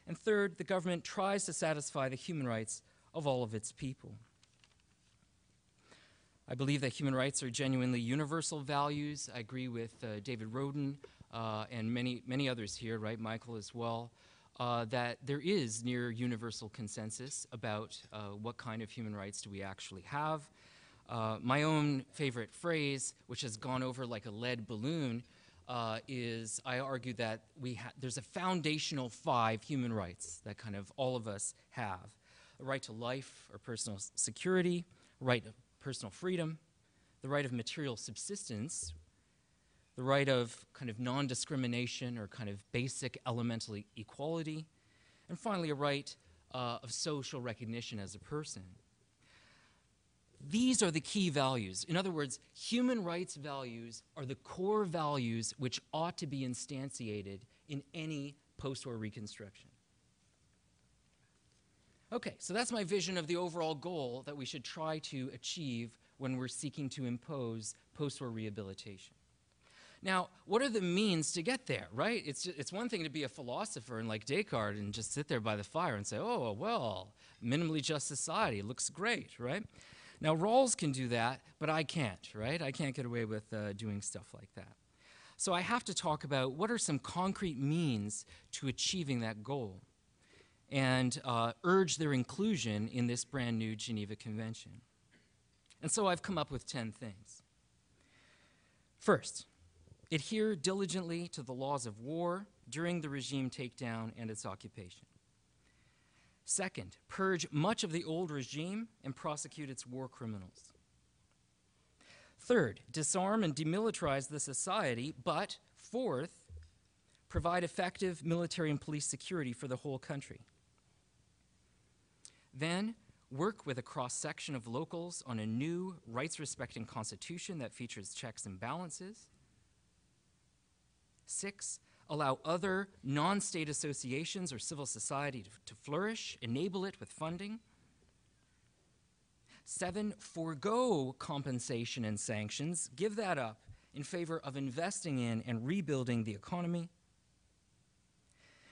And third, the government tries to satisfy the human rights of all of its people. I believe that human rights are genuinely universal values. I agree with David Roden and many others here, right, Michael as well, that there is near universal consensus about what kind of human rights do we actually have. My own favorite phrase, which has gone over like a lead balloon, is I argue that there's a foundational 5 human rights that kind of all of us have. The right to life or personal security, right to personal freedom, the right of material subsistence, the right of kind of non-discrimination or kind of basic elemental equality, and finally a right of social recognition as a person. These are the key values. In other words, human rights values are the core values which ought to be instantiated in any post-war reconstruction. Okay, so that's my vision of the overall goal that we should try to achieve when we're seeking to impose post-war rehabilitation. Now, what are the means to get there, right? It's one thing to be a philosopher and like Descartes and just sit there by the fire and say, oh, well, minimally just society looks great, right? Now, Rawls can do that, but I can't, right? I can't get away with doing stuff like that. So I have to talk about what are some concrete means to achieving that goal and urge their inclusion in this brand new Geneva Convention. And so I've come up with 10 things. First, adhere diligently to the laws of war during the regime takedown and its occupation. Second, purge much of the old regime and prosecute its war criminals. Third, disarm and demilitarize the society, but fourth, provide effective military and police security for the whole country. Then, work with a cross-section of locals on a new rights-respecting constitution that features checks and balances. 6, allow other non-state associations or civil society to flourish, enable it with funding. 7, forego compensation and sanctions, give that up in favor of investing in and rebuilding the economy.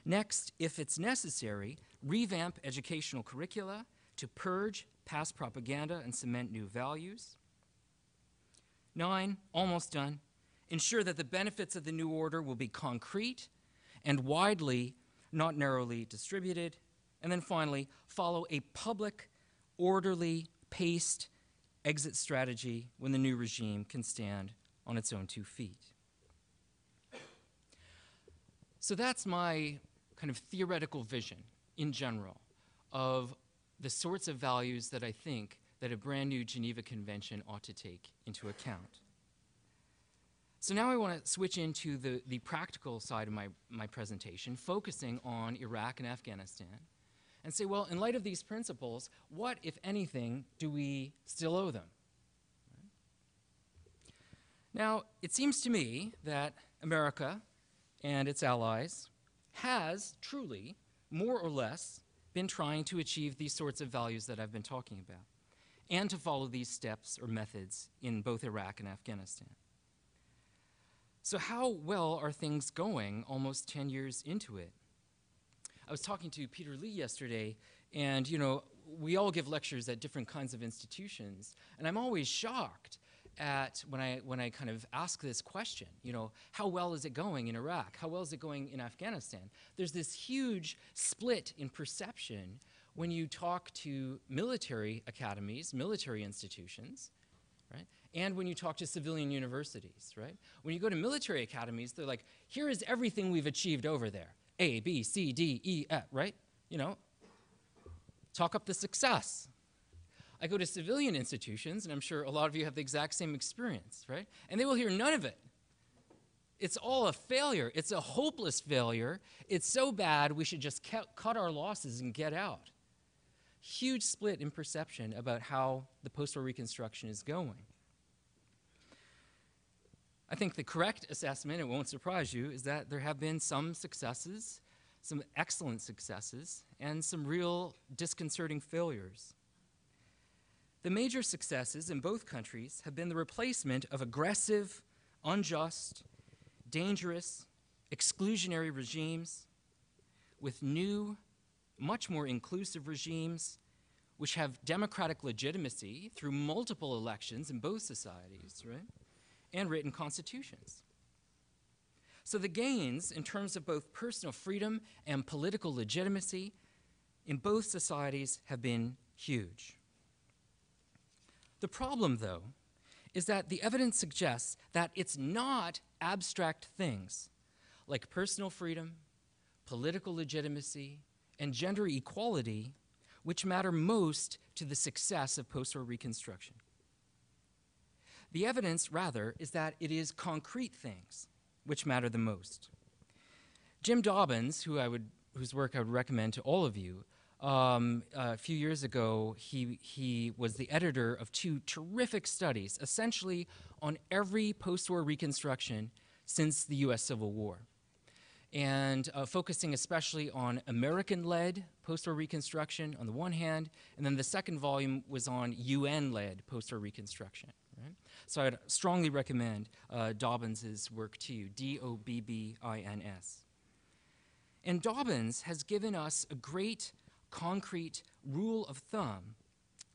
Next, if it's necessary, revamp educational curricula to purge past propaganda and cement new values. 9, almost done, ensure that the benefits of the new order will be concrete and widely, not narrowly distributed. And then finally, follow a public, orderly, paced exit strategy when the new regime can stand on its own 2 feet. So that's my kind of theoretical vision in general of the sorts of values that I think that a brand new Geneva Convention ought to take into account. So now I want to switch into the practical side of my presentation, focusing on Iraq and Afghanistan, and say, well, in light of these principles, what, if anything, do we still owe them? Right? Now, it seems to me that America and its allies has truly, more or less, been trying to achieve these sorts of values that I've been talking about, and to follow these steps or methods in both Iraq and Afghanistan. So how well are things going almost 10 years into it? I was talking to Peter Lee yesterday, and we all give lectures at different kinds of institutions, and I'm always shocked at when I kind of ask this question, how well is it going in Iraq? How well is it going in Afghanistan? There's this huge split in perception when you talk to military academies, military institutions, right? And when you talk to civilian universities, right? When you go to military academies, they're like, here is everything we've achieved over there. A, B, C, D, E, F, right? Talk up the success. I go to civilian institutions, and I'm sure a lot of you have the exact same experience, right? And they will hear none of it. It's all a failure. It's a hopeless failure. It's so bad we should just cut our losses and get out. Huge split in perception about how the post-war reconstruction is going. I think the correct assessment, it won't surprise you, is that there have been some successes, some excellent successes, and some real disconcerting failures. The major successes in both countries have been the replacement of aggressive, unjust, dangerous, exclusionary regimes with new, much more inclusive regimes, which have democratic legitimacy through multiple elections in both societies, right? And written constitutions. So the gains in terms of both personal freedom and political legitimacy in both societies have been huge. The problem, though, is that the evidence suggests that it's not abstract things like personal freedom, political legitimacy, and gender equality which matter most to the success of post-war reconstruction. The evidence, rather, is that it is concrete things which matter the most. Jim Dobbins, whose work I would recommend to all of you, a few years ago, he was the editor of two terrific studies, essentially on every post-war reconstruction since the US Civil War, and focusing especially on American-led post-war reconstruction on the one hand, and then the second volume was on UN-led post-war reconstruction. Right? So I'd strongly recommend Dobbins' work to you, Dobbins. And Dobbins has given us a great concrete rule of thumb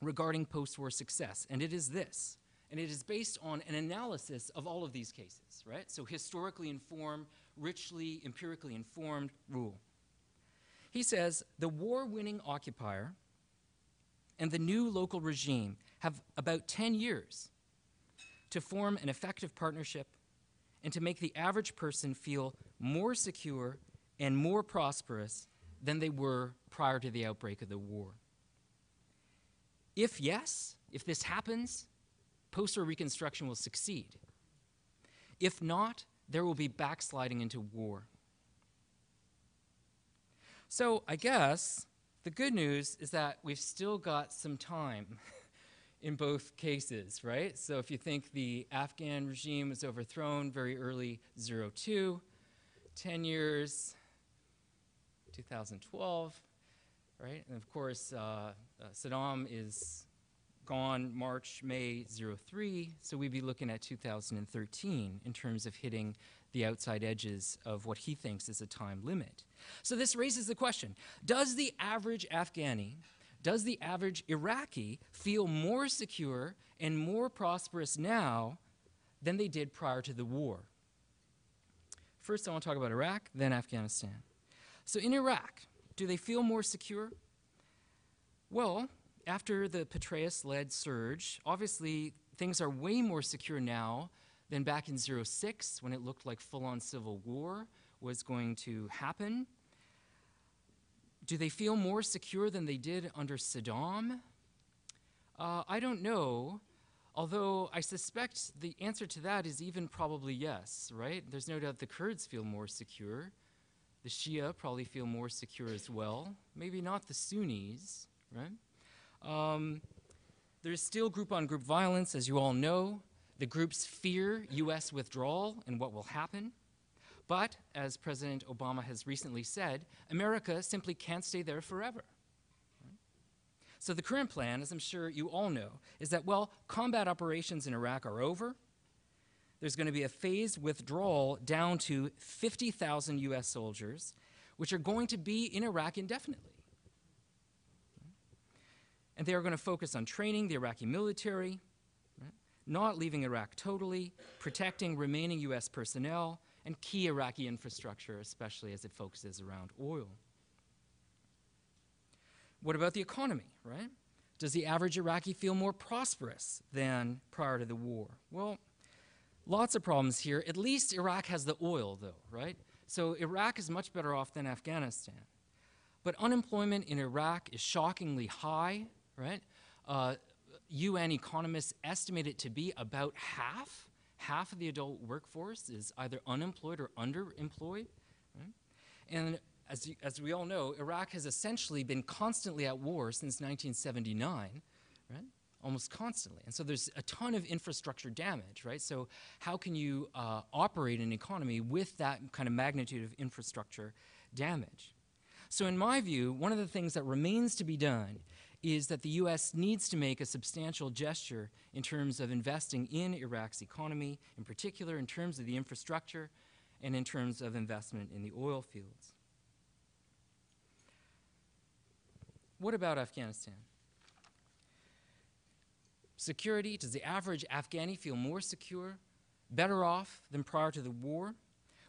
regarding post-war success, and it is this. And it is based on an analysis of all of these cases, right? So historically informed, richly empirically informed rule. He says the war-winning occupier and the new local regime have about 10 years to form an effective partnership and to make the average person feel more secure and more prosperous than they were prior to the outbreak of the war. If yes, if this happens, post-war reconstruction will succeed. If not, there will be backsliding into war. So I guess the good news is that we've still got some time in both cases, right? So if you think the Afghan regime was overthrown very early, 02, 10 years, 2012, right? And of course, Saddam is gone March, May 03, so we'd be looking at 2013 in terms of hitting the outside edges of what he thinks is a time limit. So this raises the question, does the average Afghani, does the average Iraqi feel more secure and more prosperous now than they did prior to the war? First, I want to talk about Iraq, then Afghanistan. So in Iraq, do they feel more secure? Well, after the Petraeus-led surge, obviously things are way more secure now than back in 06 when it looked like full-on civil war was going to happen. Do they feel more secure than they did under Saddam? I don't know, although I suspect the answer to that is even probably yes, right? There's no doubt the Kurds feel more secure. The Shia probably feel more secure as well. Maybe not the Sunnis, right? There's still group-on-group violence, as you all know. The groups fear U.S. withdrawal and what will happen. But, as President Obama has recently said, America simply can't stay there forever. Right? So the current plan, as I'm sure you all know, is that, well, combat operations in Iraq are over. There's going to be a phased withdrawal down to 50,000 U.S. soldiers, which are going to be in Iraq indefinitely. And they are going to focus on training the Iraqi military, right? Not leaving Iraq totally, protecting remaining U.S. personnel, and key Iraqi infrastructure, especially as it focuses around oil. What about the economy, right? Does the average Iraqi feel more prosperous than prior to the war? Well, lots of problems here. At least Iraq has the oil, though, right? So Iraq is much better off than Afghanistan. But unemployment in Iraq is shockingly high, right? UN economists estimate it to be about half of the adult workforce is either unemployed or underemployed. Right? And as we all know, Iraq has essentially been constantly at war since 1979, right? Almost constantly. And so there's a ton of infrastructure damage, right? So how can you operate an economy with that kind of magnitude of infrastructure damage? So in my view, one of the things that remains to be done is that the U.S. needs to make a substantial gesture in terms of investing in Iraq's economy, in particular in terms of the infrastructure and in terms of investment in the oil fields. what about Afghanistan? Security, does the average Afghani feel more secure, better off than prior to the war?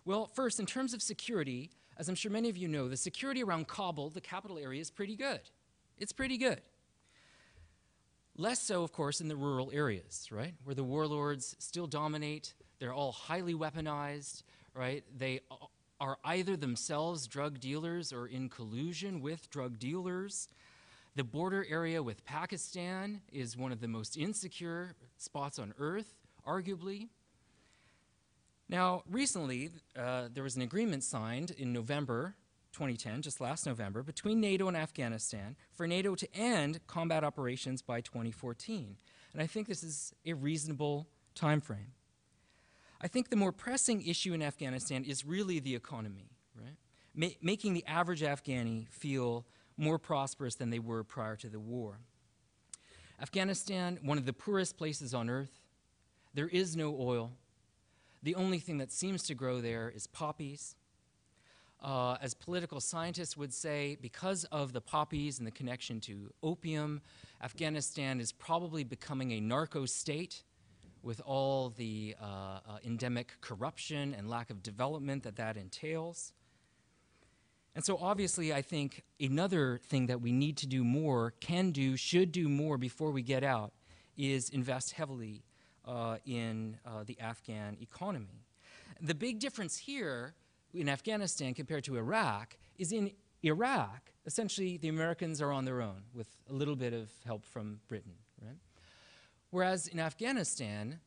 Well, first, in terms of security, as I'm sure many of you know, the security around Kabul, the capital area, is pretty good. It's pretty good. Less so, of course, in the rural areas, right, where the warlords still dominate. They're all highly weaponized, right? They are either themselves drug dealers or in collusion with drug dealers. The border area with Pakistan is one of the most insecure spots on earth, arguably. Now, recently, there was an agreement signed in November 2010, just last November, between NATO and Afghanistan for NATO to end combat operations by 2014. And I think this is a reasonable time frame. I think the more pressing issue in Afghanistan is really the economy, right? Making the average Afghani feel more prosperous than they were prior to the war. Afghanistan, one of the poorest places on earth. There is no oil. The only thing that seems to grow there is poppies. As political scientists would say, because of the poppies and the connection to opium, Afghanistan is probably becoming a narco state with all the endemic corruption and lack of development that entails. And so obviously I think another thing that we need to do more, should do more before we get out, is invest heavily in the Afghan economy. The big difference here in Afghanistan compared to Iraq is in Iraq, essentially the Americans are on their own with a little bit of help from Britain, right? Whereas in Afghanistan,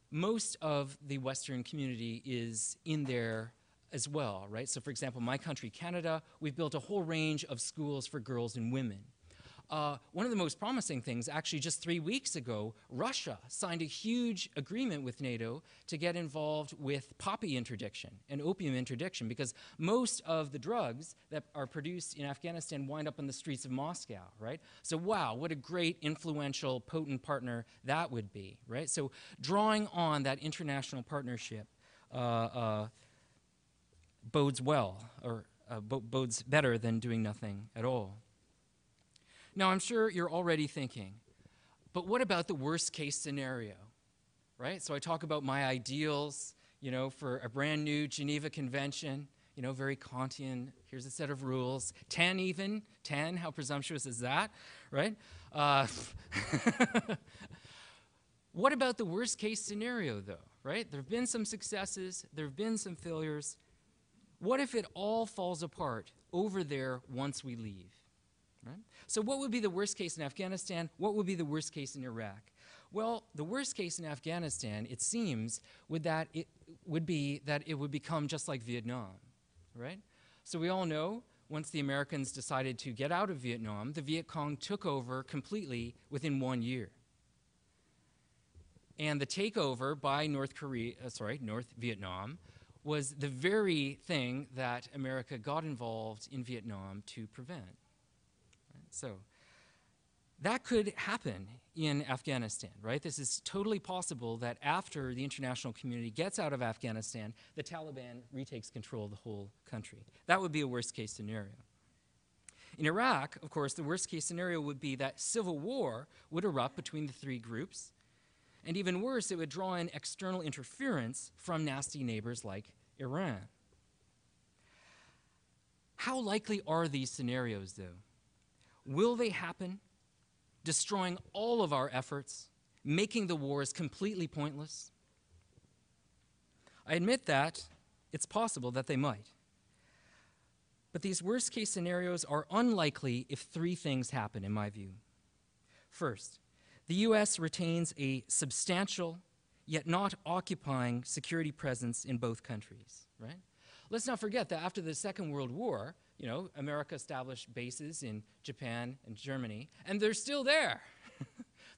most of the Western community is in there as well, right? So for example, my country, Canada, we've built a whole range of schools for girls and women. One of the most promising things, actually just 3 weeks ago, Russia signed a huge agreement with NATO to get involved with poppy interdiction and opium interdiction, because most of the drugs that are produced in Afghanistan wind up on the streets of Moscow, right? So wow, what a great, influential, potent partner that would be, right? So drawing on that international partnership bodes well, or bodes better than doing nothing at all. Now, I'm sure you're already thinking, but what about the worst case scenario, right? So I talk about my ideals, for a brand new Geneva Convention, very Kantian, here's a set of rules, 10 even, 10, how presumptuous is that, right? What about the worst case scenario though, right? There have been some successes, there have been some failures. What if it all falls apart over there once we leave? Right? So what would be the worst case in Afghanistan? What would be the worst case in Iraq? Well, the worst case in Afghanistan, it seems, would be that it would become just like Vietnam, right? So we all know, once the Americans decided to get out of Vietnam, the Viet Cong took over completely within 1 year. And the takeover by North Vietnam was the very thing that America got involved in Vietnam to prevent. So that could happen in Afghanistan, right? This is totally possible that after the international community gets out of Afghanistan, the Taliban retakes control of the whole country. That would be a worst case scenario. In Iraq, of course, the worst case scenario would be that civil war would erupt between the three groups. And even worse, it would draw in external interference from nasty neighbors like Iran. How likely are these scenarios, though? Will they happen, destroying all of our efforts, making the wars completely pointless? I admit that it's possible that they might. But these worst-case scenarios are unlikely if three things happen, in my view. First, the U.S. retains a substantial, yet not occupying, security presence in both countries, right? Let's not forget that after the Second World War, America established bases in Japan and Germany, and they're still there.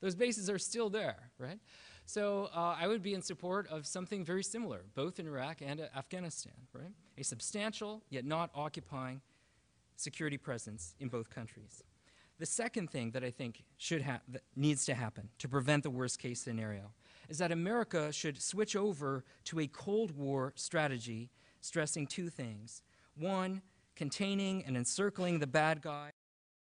Those bases are still there, right? So I would be in support of something very similar, both in Iraq and Afghanistan, right? A substantial, yet not occupying, security presence in both countries. The second thing that I think that needs to happen to prevent the worst case scenario is that America should switch over to a Cold War strategy stressing two things. One, containing and encircling the bad guy